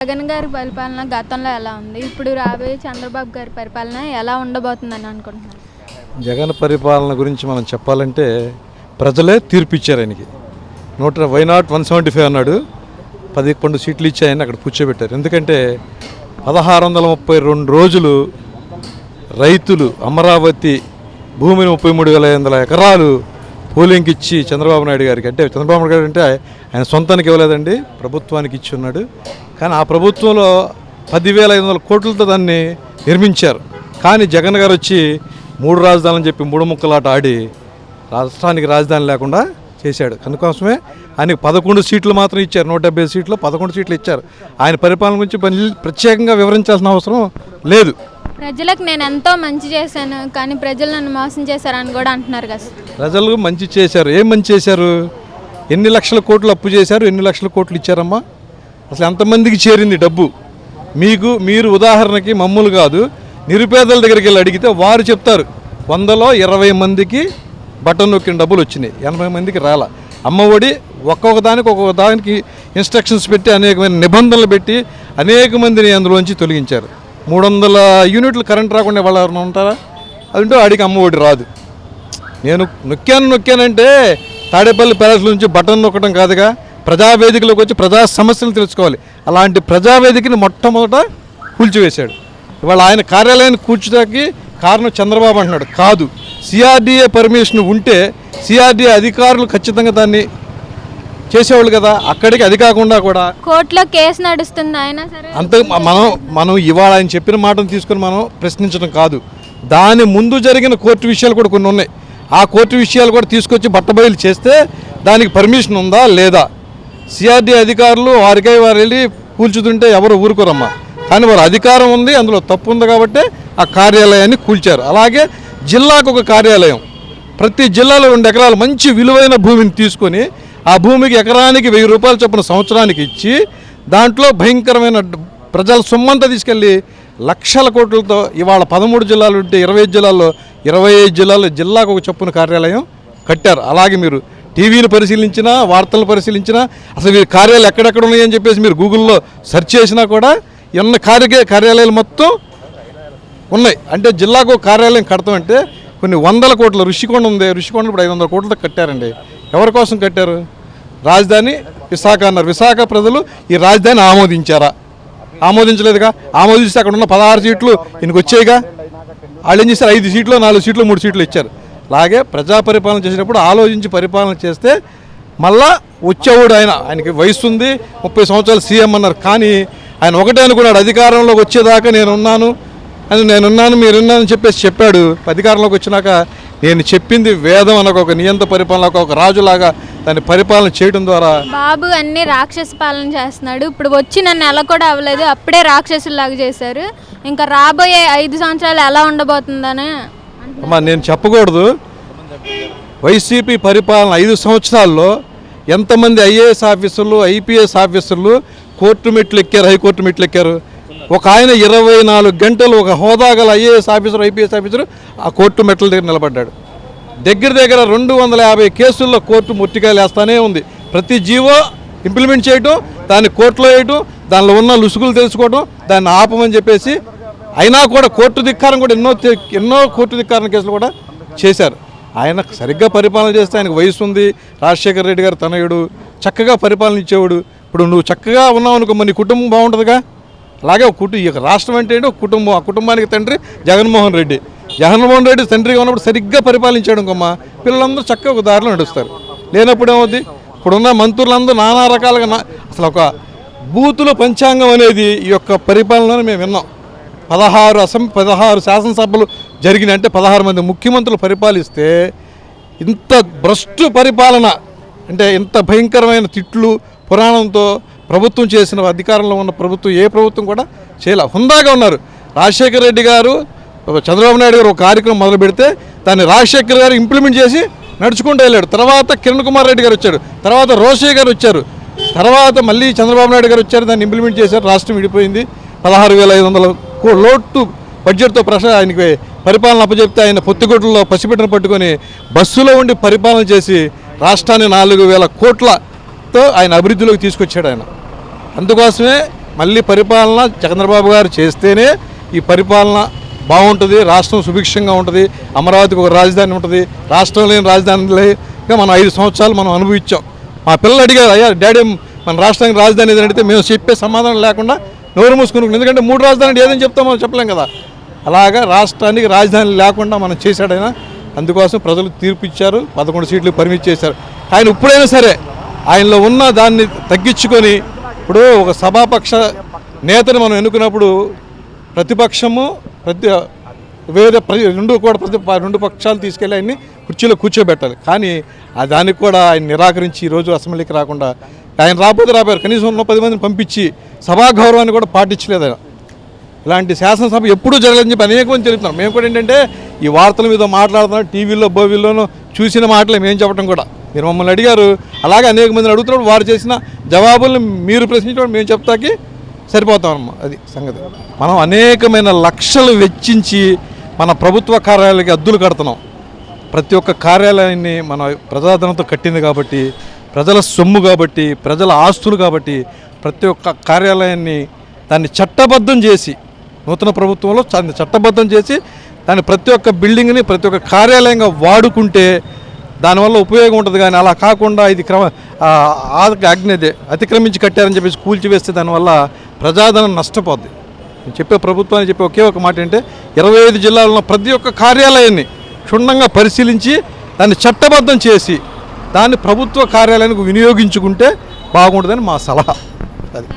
జగన్ గారి పరిపాలన గతంలో ఎలా ఉంది? ఇప్పుడు రాబోయే చంద్రబాబు గారి పరిపాలన ఎలా ఉండబోతుందని అనుకుంటున్నారు? జగన్ పరిపాలన గురించి మనం చెప్పాలంటే ప్రజలే తీర్పు ఇచ్చారు ఆయనకి. వై నాట్ 175 అన్నాడు. 11 సీట్లు ఇచ్చాయని అక్కడ కూర్చోబెట్టారు. ఎందుకంటే 1632 రోజులు రైతులు అమరావతి భూమిని 33,500 ఎకరాలు పోలింగ్కి ఇచ్చి చంద్రబాబు నాయుడు గారికి, అంటే చంద్రబాబు నాయుడు గారు అంటే ఆయన సొంతానికి ఇవ్వలేదండి, ప్రభుత్వానికి ఇచ్చి ఉన్నాడు. కానీ ఆ ప్రభుత్వంలో 10,500 కోట్లతో దాన్ని నిర్మించారు. కానీ జగన్ గారు వచ్చి 3 రాజధానులని చెప్పి 3 ముక్కలాట ఆడి రాష్ట్రానికి రాజధాని లేకుండా చేశాడు. అందుకోసమే ఆయనకి 11 సీట్లు మాత్రం ఇచ్చారు. 170 సీట్లు 11 సీట్లు ఇచ్చారు. ఆయన పరిపాలన గురించి ప్రత్యేకంగా వివరించాల్సిన అవసరం లేదు. ప్రజలకు నేను ఎంతో మంచి చేశాను కానీ ప్రజలు నన్ను మోసం చేశారని కూడా అంటున్నారు కదా. ప్రజలు మంచి చేశారు. ఏం మంచి చేశారు? ఎన్ని లక్షల కోట్లు అప్పు చేశారు, ఎన్ని లక్షల కోట్లు ఇచ్చారమ్మా? అసలు ఎంతమందికి చేరింది డబ్బు? మీరు ఉదాహరణకి మమ్మల్ని కాదు, నిరుపేదల దగ్గరికి వెళ్ళి అడిగితే వారు చెప్తారు 100లో 20 మందికి బటన్ నొక్కిన డబ్బులు వచ్చినాయి, 80 మందికి రాలా. అమ్మఒడి ఒక్కొక్క దానికి ఇన్స్ట్రక్షన్స్ పెట్టి అనేకమైన నిబంధనలు పెట్టి అనేక మందిని అందులోంచి తొలగించారు. 300 యూనిట్లు కరెంట్ రాకుండా వాళ్ళు ఎవరైనా ఉంటారా? అదంటే వాడికి అమ్మఒడి రాదు. నేను నొక్కానంటే తాడేపల్లి ప్యాలెస్ నుంచి బటన్ నొక్కడం కాదుగా, ప్రజావేదికలోకి వచ్చి ప్రజా సమస్యలు తెలుసుకోవాలి. అలాంటి ప్రజావేదికని మొట్టమొదట కూల్చివేశాడు. ఇవాళ ఆయన కార్యాలయాన్ని కూర్చుదాకి కారణం చంద్రబాబు అంటున్నాడు. కాదు, సిఆర్డీఏ పర్మిషన్ ఉంటే సిఆర్డీఏ అధికారులు ఖచ్చితంగా దాన్ని చేసేవాళ్ళు కదా. అక్కడికి అది కాకుండా కూడా కోర్టులో కేసు నడుస్తుంది. అయినా సరే అంత మనం ఇవాళ ఆయన చెప్పిన మాటను తీసుకొని మనం ప్రశ్నించడం కాదు, దాని ముందు జరిగిన కోర్టు విషయాలు కూడా కొన్ని ఉన్నాయి. ఆ కోర్టు విషయాలు కూడా తీసుకొచ్చి బట్టబయలు చేస్తే దానికి పర్మిషన్ ఉందా లేదా? సిఆర్డీ అధికారులు వారికై వారు వెళ్ళి కూల్చుతుంటే ఎవరు ఊరుకోరమ్మా. కానీ వారి అధికారం ఉంది, అందులో తప్పు ఉంది కాబట్టి ఆ కార్యాలయాన్ని కూల్చారు. అలాగే జిల్లాకు ఒక కార్యాలయం, ప్రతి జిల్లాలో 2 ఎకరాలు మంచి విలువైన భూమిని తీసుకొని ఆ భూమికి ఎకరానికి 1000 రూపాయలు చొప్పున సంవత్సరానికి ఇచ్చి దాంట్లో భయంకరమైన ప్రజల సొమ్మంతా తీసుకెళ్ళి లక్షల కోట్లతో ఇవాళ 13 జిల్లాలు ఉంటే 25 జిల్లాల్లో 25 జిల్లాల్లో జిల్లాకు ఒక చొప్పున కార్యాలయం కట్టారు. అలాగే మీరు టీవీలు పరిశీలించినా, వార్తలు పరిశీలించినా, అసలు వీరి కార్యాలయాలు ఎక్కడెక్కడ ఉన్నాయని చెప్పేసి మీరు గూగుల్లో సెర్చ్ చేసినా కూడా ఎన్న కార్యాలయాలు మొత్తం ఉన్నాయి. అంటే జిల్లాకు ఒక కార్యాలయం కడతామంటే కొన్ని 100 కోట్ల ఋషికొండ ఉంది, ఋషికొండ ఇప్పుడు 500 కోట్లతో కట్టారండి. ఎవరి కోసం కట్టారు? రాజధాని విశాఖ అన్నారు. విశాఖ ప్రజలు ఈ రాజధాని ఆమోదించారా? ఆమోదించలేదుగా. ఆమోదిస్తే అక్కడ ఉన్న 16 సీట్లు ఈయనకు వచ్చాయిగా. వాళ్ళు ఏం చేశారు? 5 సీట్లు 4 సీట్లు 3 సీట్లు ఇచ్చారు. అలాగే ప్రజా పరిపాలన చేసినప్పుడు ఆలోచించి పరిపాలన చేస్తే మళ్ళా వచ్చేవాడు ఆయనకి వయసు ఉంది, 30 సంవత్సరాలు సీఎం అన్నారు. కానీ ఆయన ఒకటే అనుకున్నాడు, అధికారంలోకి వచ్చేదాకా నేనున్నాను మీరున్నానని చెప్పాడు. అధికారంలోకి వచ్చినాక నేను చెప్పింది వేదం అనక ఒక నియంత పరిపాలన, ఒక రాజులాగా దాన్ని పరిపాలన చేయడం ద్వారా బాబు అన్ని రాక్షస పాలన చేస్తున్నాడు. ఇప్పుడు వచ్చి నన్ను నెల కూడా అవ్వలేదు, అప్పుడే రాక్షసులాగా చేశారు. ఇంకా రాబోయే 5 సంవత్సరాలు ఎలా ఉండబోతుందని అమ్మా నేను చెప్పకూడదు. వైసీపీ పరిపాలన 5 సంవత్సరాల్లో ఎంతమంది ఐఏఎస్ ఆఫీసర్లు, ఐపీఎస్ ఆఫీసర్లు కోర్టు మెట్లు ఎక్కారు, హైకోర్టు మెట్లు ఎక్కారు. ఒక ఆయన 24 గంటలు ఒక హోదా గల ఐఏఎస్ ఆఫీసర్, ఐపీఎస్ ఆఫీసర్ ఆ కోర్టు మెట్ల దగ్గర నిలబడ్డాడు. దగ్గర 250 కేసుల్లో కోర్టు ముట్టికాయలు వేస్తూనే ఉంది. ప్రతి జీవో ఇంప్లిమెంట్ చేయటం, దాన్ని కోర్టులో వేయటం, దానిలో ఉన్న లుసుగులు తెలుసుకోవడం, దాన్ని ఆపమని చెప్పేసి. అయినా కూడా కోర్టు ధిక్కారం కూడా ఎన్నో కోర్టు ధిక్కారం కేసులు కూడా చేశారు. ఆయన సరిగ్గా పరిపాలన చేస్తే ఆయనకు వయసు ఉంది. రాజశేఖర రెడ్డి గారు తనయుడు, చక్కగా పరిపాలన ఇచ్చేవాడు. ఇప్పుడు నువ్వు చక్కగా ఉన్నావు అనుకో, నీ కుటుంబం బాగుంటుందిగా. అలాగే ఒక రాష్ట్రం అంటే ఏంటి? ఒక కుటుంబం. ఆ కుటుంబానికి తండ్రి జగన్మోహన్ రెడ్డి తండ్రిగా ఉన్నప్పుడు సరిగ్గా పరిపాలించాడు ఇంకమ్మా. పిల్లలందరూ చక్కగా ఒక దారిలో నడుస్తారు. లేనప్పుడు ఏమవుద్ది? ఇప్పుడున్న మంత్రులందరూ నానా రకాలుగా అసలు ఒక బూతుల పంచాంగం అనేది ఈ యొక్క పరిపాలనను మేము విన్నాం. 16 శాసనసభలు జరిగినాయి అంటే 16 మంది ముఖ్యమంత్రులు పరిపాలిస్తే ఇంత భ్రష్టు పరిపాలన అంటే ఇంత భయంకరమైన తిట్లు పురాణంతో ప్రభుత్వం చేసిన, అధికారంలో ఉన్న ప్రభుత్వం ఏ ప్రభుత్వం కూడా చేయలే. హుందాగా ఉన్నారు. రాజశేఖర రెడ్డి గారు, చంద్రబాబు నాయుడు గారు ఒక కార్యక్రమం మొదలు పెడితే దాన్ని రాజశేఖర గారు ఇంప్లిమెంట్ చేసి నడుచుకుంటూ వెళ్ళాడు. తర్వాత కిరణ్ కుమార్ రెడ్డి గారు వచ్చాడు, తర్వాత రోషయ్య గారు వచ్చారు, తర్వాత మళ్ళీ చంద్రబాబు నాయుడు గారు వచ్చారు, దాన్ని ఇంప్లిమెంట్ చేశారు. రాష్ట్రం విడిపోయింది. 16,500 లోటు బడ్జెట్తో ఆయనకి పరిపాలన అప్పచెప్తే ఆయన పొత్తిగుడ్లలో పసిబిడ్డను పట్టుకొని బస్సులో ఉండి పరిపాలన చేసి రాష్ట్రాన్ని 4,000 కోట్లతో ఆయన అభివృద్ధిలోకి తీసుకొచ్చాడు ఆయన. అందుకోసమే మళ్ళీ పరిపాలన చంద్రబాబు గారు చేస్తేనే ఈ పరిపాలన బాగుంటుంది, రాష్ట్రం సుభిక్షంగా ఉంటుంది, అమరావతికి ఒక రాజధాని ఉంటుంది, రాష్ట్రం లేని రాజధానిగా మనం 5 సంవత్సరాలు మనం అనుభవించాం. మా పిల్లలు అడిగారు, అయ్యా డాడీ మన రాష్ట్రానికి రాజధాని ఏదని అడిగితే మేము చెప్పే సమాధానం లేకుండా నోరు మూసుకుని, ఎందుకంటే 3 రాజధానులు ఏదని చెప్తామో చెప్పలేం కదా. అలాగా రాష్ట్రానికి రాజధాని లేకుండా మనం చేశాడైనా, అందుకోసం ప్రజలు తీర్పు ఇచ్చారు, 11 సీట్లు పరిమితి చేశారు. ఆయన ఇప్పుడైనా సరే ఆయనలో ఉన్న దాన్ని తగ్గించుకొని, ఇప్పుడు ఒక సభాపక్ష నేతను మనం ఎన్నుకున్నప్పుడు ప్రతిపక్షము రెండు పక్షాలు తీసుకెళ్ళి ఆయన్ని కుర్చీలో కూర్చోబెట్టాలి. కానీ దానికి కూడా ఆయన నిరాకరించి ఈరోజు అసెంబ్లీకి రాకుండా, ఆయన రాబోయారు కనీసం ఉన్న 10 మందిని పంపించి సభా గౌరవాన్ని కూడా పాటించలేదు ఆయన. ఇలాంటి శాసనసభ ఎప్పుడూ జరగలేదని చెప్పి అనేక మంది తెలుపుతున్నాం. మేము కూడా ఏంటంటే ఈ వార్తల మీద మాట్లాడుతున్నాం, టీవీలో బోవీల్లోనూ చూసిన మాటలే మేము చెప్పడం కూడా. మీరు మమ్మల్ని అడిగారు, అలాగే అనేక మందిని అడుగుతున్నాడు, వారు చేసిన జవాబులను మీరు ప్రశ్నించడం మేము చెప్తాకి సరిపోతామమ్మా. అది సంగతి. మనం అనేకమైన లక్షలు వెచ్చించి మన ప్రభుత్వ కార్యాలయాలకి అద్దులు కడుతున్నాం. ప్రతి ఒక్క కార్యాలయాన్ని మన ప్రజాధనంతో కట్టింది కాబట్టి, ప్రజల సొమ్ము కాబట్టి, ప్రజల ఆస్తులు కాబట్టి, ప్రతి ఒక్క కార్యాలయాన్ని దాన్ని చట్టబద్ధం చేసి, నూతన ప్రభుత్వంలో దాన్ని చట్టబద్ధం చేసి, దాన్ని ప్రతి ఒక్క బిల్డింగ్ని ప్రతి ఒక్క కార్యాలయంగా వాడుకుంటే దానివల్ల ఉపయోగం ఉంటుంది. కానీ అలా కాకుండా ఇది ఆజ్ఞదే అతిక్రమించి కట్టారని చెప్పేసి కూల్చివేస్తే దానివల్ల ప్రజాధనం నష్టపోద్ది. నేను చెప్పే ప్రభుత్వాన్ని చెప్పే ఒకే ఒక మాట ఏంటంటే 25 జిల్లాల్లో ప్రతి ఒక్క కార్యాలయాన్ని క్షుణ్ణంగా పరిశీలించి దాన్ని చట్టబద్ధం చేసి దాన్ని ప్రభుత్వ కార్యాలయానికి వినియోగించుకుంటే బాగుంటుందని మా సలహా. అది.